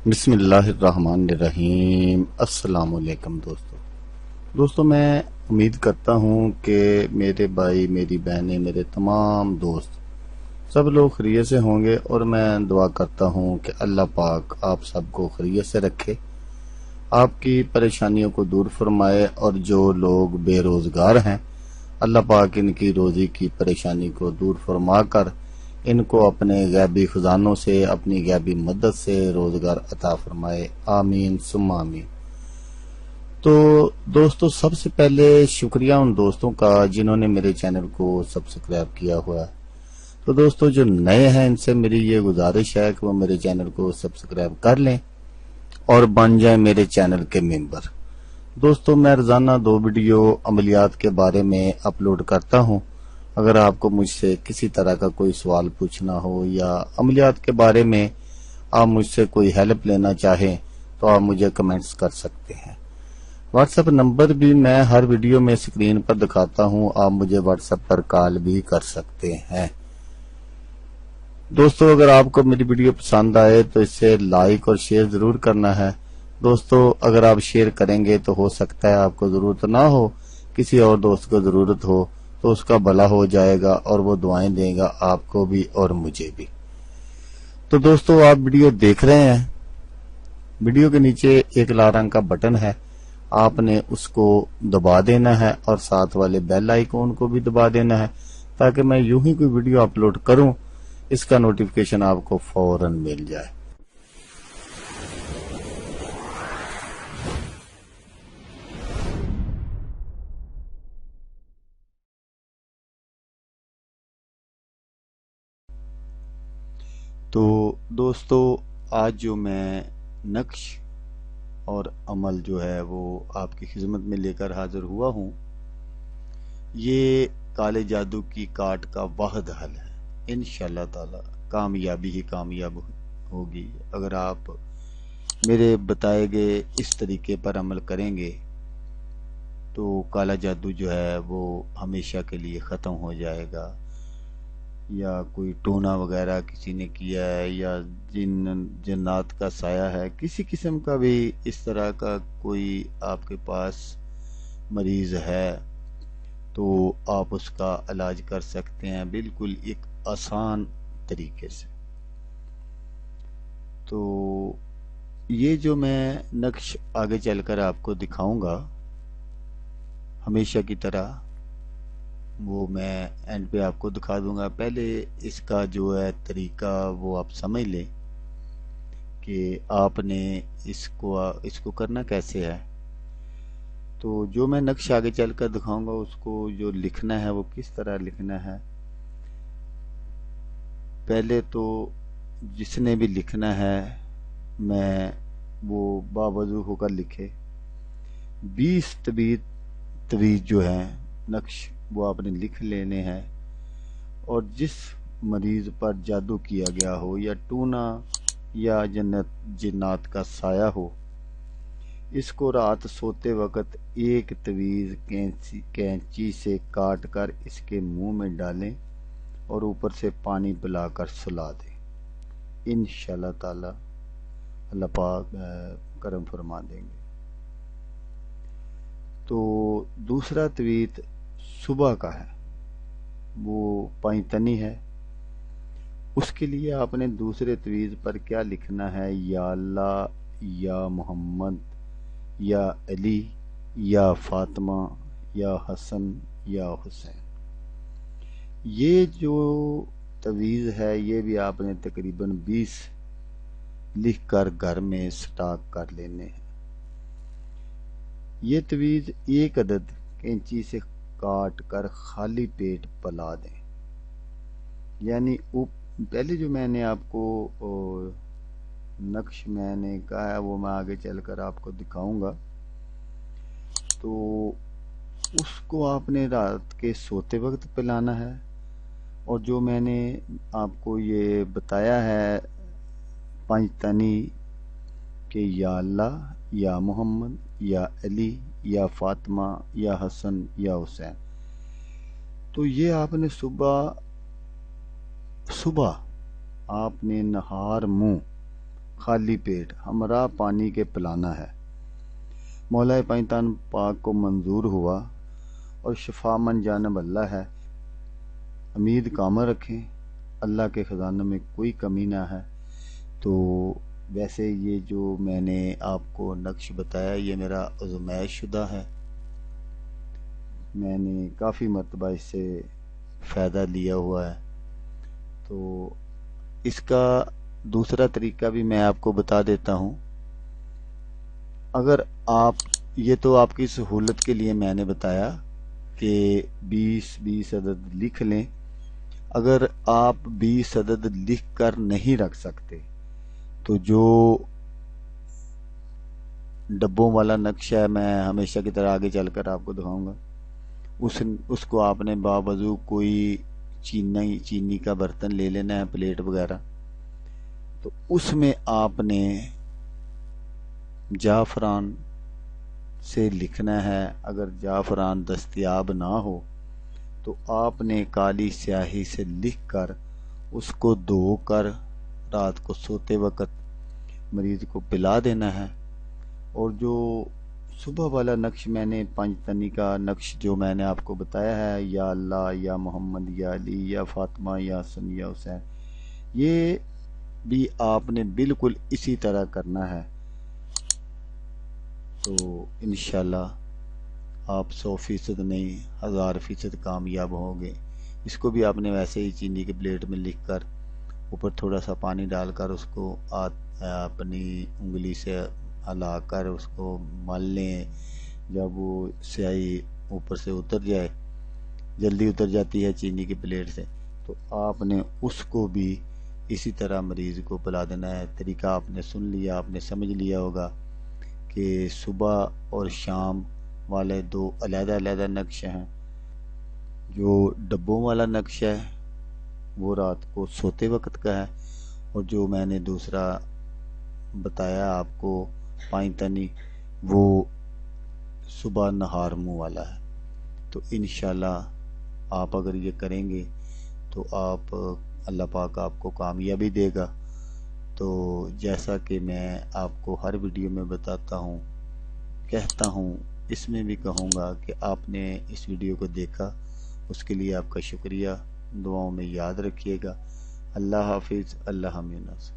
بسم اللہ الرحمن الرحیم۔ السلام علیکم دوستو میں امید کرتا ہوں کہ میرے بھائی، میری بہنیں، میرے تمام دوست سب لوگ خیریت سے ہوں گے، اور میں دعا کرتا ہوں کہ اللہ پاک آپ سب کو خیریت سے رکھے، آپ کی پریشانیوں کو دور فرمائے، اور جو لوگ بے روزگار ہیں اللہ پاک ان کی روزی کی پریشانی کو دور فرما کر ان کو اپنے غیبی خزانوں سے، اپنی غیبی مدد سے روزگار عطا فرمائے، آمین ثم آمین۔ تو دوستو، سب سے پہلے شکریہ ان دوستوں کا جنہوں نے میرے چینل کو سبسکرائب کیا ہوا ہے۔ تو دوستو جو نئے ہیں ان سے میری یہ گزارش ہے کہ وہ میرے چینل کو سبسکرائب کر لیں اور بن جائیں میرے چینل کے ممبر۔ دوستو میں روزانہ 2 ویڈیو عملیات کے بارے میں اپلوڈ کرتا ہوں۔ اگر آپ کو مجھ سے کسی طرح کا کوئی سوال پوچھنا ہو یا عملیات کے بارے میں آپ مجھ سے کوئی ہیلپ لینا چاہیں تو آپ مجھے کمنٹس کر سکتے ہیں۔ واٹس ایپ نمبر بھی میں ہر ویڈیو میں اسکرین پر دکھاتا ہوں، آپ مجھے واٹس ایپ پر کال بھی کر سکتے ہیں۔ دوستو اگر آپ کو میری ویڈیو پسند آئے تو اسے لائک اور شیئر ضرور کرنا ہے۔ دوستو اگر آپ شیئر کریں گے تو ہو سکتا ہے آپ کو ضرورت نہ ہو، کسی اور دوست کو ضرورت ہو تو اس کا بھلا ہو جائے گا اور وہ دعائیں دے گا آپ کو بھی اور مجھے بھی۔ تو دوستو آپ ویڈیو دیکھ رہے ہیں، ویڈیو کے نیچے ایک لال رنگ کا بٹن ہے، آپ نے اس کو دبا دینا ہے اور ساتھ والے بیل آئیکن کو بھی دبا دینا ہے تاکہ میں یوں ہی کوئی ویڈیو اپلوڈ کروں اس کا نوٹیفیکیشن آپ کو فوراً مل جائے۔ تو دوستو آج جو میں نقش اور عمل جو ہے وہ آپ کی خدمت میں لے کر حاضر ہوا ہوں، یہ کالے جادو کی کاٹ کا واحد حل ہے۔ انشاءاللہ تعالی کامیابی ہی کامیاب ہوگی اگر آپ میرے بتائے گئے اس طریقے پر عمل کریں گے تو کالا جادو جو ہے وہ ہمیشہ کے لیے ختم ہو جائے گا، یا کوئی ٹونا وغیرہ کسی نے کیا ہے یا جنات کا سایہ ہے، کسی قسم کا بھی اس طرح کا کوئی آپ کے پاس مریض ہے تو آپ اس کا علاج کر سکتے ہیں بالکل ایک آسان طریقے سے۔ تو یہ جو میں نقش آگے چل کر آپ کو دکھاؤں گا ہمیشہ کی طرح، وہ میں اینڈ پہ آپ کو دکھا دوں گا۔ پہلے اس کا جو ہے طریقہ وہ آپ سمجھ لیں کہ آپ نے اس کو کرنا کیسے ہے۔ تو جو میں نقش آگے چل کر دکھاؤں گا اس کو جو لکھنا ہے وہ کس طرح لکھنا ہے، پہلے تو جس نے بھی لکھنا ہے میں وہ باوضو ہو کر لکھے۔ 20 طویز جو ہیں نقش وہ آپ نے لکھ لینے ہیں، اور جس مریض پر جادو کیا گیا ہو یا ٹونا یا جنات کا سایہ ہو، اس کو رات سوتے وقت ایک طویز کینچی سے کاٹ کر اس کے منہ میں ڈالیں اور اوپر سے پانی پلا کر سلا دیں۔ انشاءاللہ تعالی اللہ پاک کرم فرما دیں گے۔ تو دوسرا طویز صبح کا ہے، وہ پائنتنی ہے۔ اس کے لیے آپ نے دوسرے طویز پر کیا لکھنا ہے، یا اللہ، یا محمد، یا علی، یا فاطمہ، یا حسن، یا حسین۔ یہ جو طویز ہے یہ بھی آپ نے تقریباً 20 لکھ کر گھر میں سٹاک کر لینے ہیں۔ یہ طویز ایک عدد کینچی سے کاٹ کر خالی پیٹ پلا دیں، یعنی پہلے جو میں نے آپ کو نقش میں نے کہا ہے وہ میں آگے چل کر آپ کو دکھاؤں گا۔ تو اس کو آپ نے رات کے سوتے وقت پلانا ہے، اور جو میں نے آپ کو یہ بتایا ہے پانچتنی کہ یا اللہ، یا محمد، یا علی، یا فاطمہ، یا حسن، یا حسین، تو یہ آپ نے صبح آپ نے نہار منہ خالی پیٹ ہمراہ پانی کے پلانا ہے۔ مولا پائیتان پاک کو منظور ہوا اور شفا من جانب اللہ ہے۔ امید کامل رکھیں، اللہ کے خزانوں میں کوئی کمی نہ ہے۔ تو ویسے یہ جو میں نے آپ کو نقش بتایا یہ میرا آزمائش شدہ ہے، میں نے کافی مرتبہ اس سے فائدہ لیا ہوا ہے۔ تو اس کا دوسرا طریقہ بھی میں آپ کو بتا دیتا ہوں۔ اگر آپ، یہ تو آپ کی سہولت کے لیے میں نے بتایا کہ 20 عدد لکھ لیں۔ اگر آپ 20 عدد لکھ کر نہیں رکھ سکتے تو جو ڈبوں والا نقشہ ہے میں ہمیشہ کی طرح آگے چل کر آپ کو دکھاؤں گا، اس کو آپ نے باوضو کوئی چینی کا برتن لے لینا ہے، پلیٹ وغیرہ، تو اس میں آپ نے جعفران سے لکھنا ہے۔ اگر جعفران دستیاب نہ ہو تو آپ نے کالی سیاہی سے لکھ کر اس کو دھو کر رات کو سوتے وقت مریض کو پلا دینا ہے۔ اور جو صبح والا نقش میں نے 5 تنی کا نقش جو میں نے آپ کو بتایا ہے، یا اللہ، یا محمد، یا علی، یا فاطمہ، یا حسن، یا حسین، یہ بھی آپ نے بالکل اسی طرح کرنا ہے۔ تو انشاءاللہ آپ 100% نہیں 1000% کامیاب ہوں گے۔ اس کو بھی آپ نے ویسے ہی چینی کے پلیٹ میں لکھ کر اوپر تھوڑا سا پانی ڈال کر اس کو اپنی انگلی سے ہلا کر اس کو مل لیں۔ جب وہ سیاہی اوپر سے اتر جائے، جلدی اتر جاتی ہے چینی کی پلیٹ سے، تو آپ نے اس کو بھی اسی طرح مریض کو پلا دینا ہے۔ طریقہ آپ نے سن لیا، آپ نے سمجھ لیا ہوگا کہ صبح اور شام والے 2 علیحدہ علیحدہ نقش ہیں۔ جو ڈبوں والا نقش ہے وہ رات کو سوتے وقت کا ہے، اور جو میں نے دوسرا بتایا آپ کو 5 تنی، وہ صبح نہار منہ والا ہے۔ تو انشاءاللہ آپ اگر یہ کریں گے تو آپ، اللہ پاک آپ کو کامیابی دے گا۔ تو جیسا کہ میں آپ کو ہر ویڈیو میں بتاتا ہوں، کہتا ہوں، اس میں بھی کہوں گا کہ آپ نے اس ویڈیو کو دیکھا، اس کے لیے آپ کا شکریہ۔ دعاؤں میں یاد رکھیے گا۔ اللہ حافظ، اللہ حافظ۔